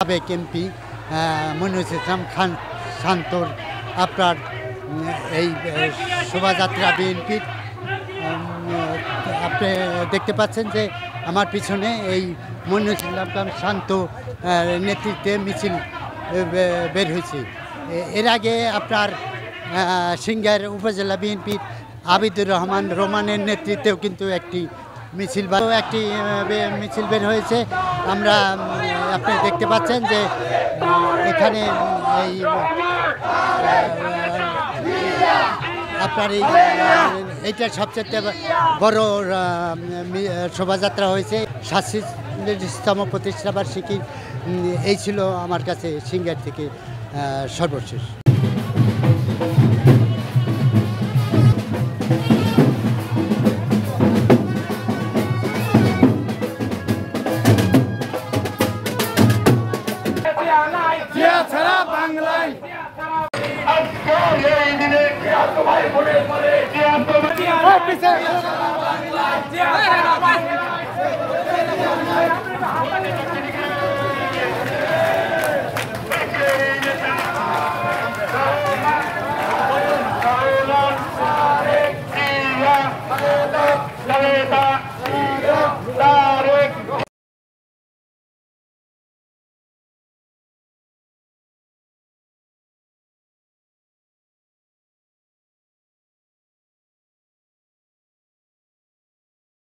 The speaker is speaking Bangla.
সাবেক এমপি মনিরুল ইসলাম খান শান্তর আপনার এই শোভাযাত্রা বিএনপির আপনি দেখতে পাচ্ছেন যে আমার পিছনে এই মনিরুল ইসলাম খান শান্ত নেতৃত্বে মিছিল বের হয়েছে। এর আগে আপনার সিংগাইর উপজেলা বিএনপির আবিদুর রহমান রোমানের নেতৃত্বেও কিন্তু একটি মিছিল বের হয়েছে। আমরা আপনি দেখতে পাচ্ছেন যে এখানে এই আপনার এইটার সবচেয়ে বড় শোভাযাত্রা হয়েছে 47তম প্রতিষ্ঠাবার্ষিকী। এই ছিল আমার কাছে সিংগাইর থেকে সর্বশেষ। বাংলায়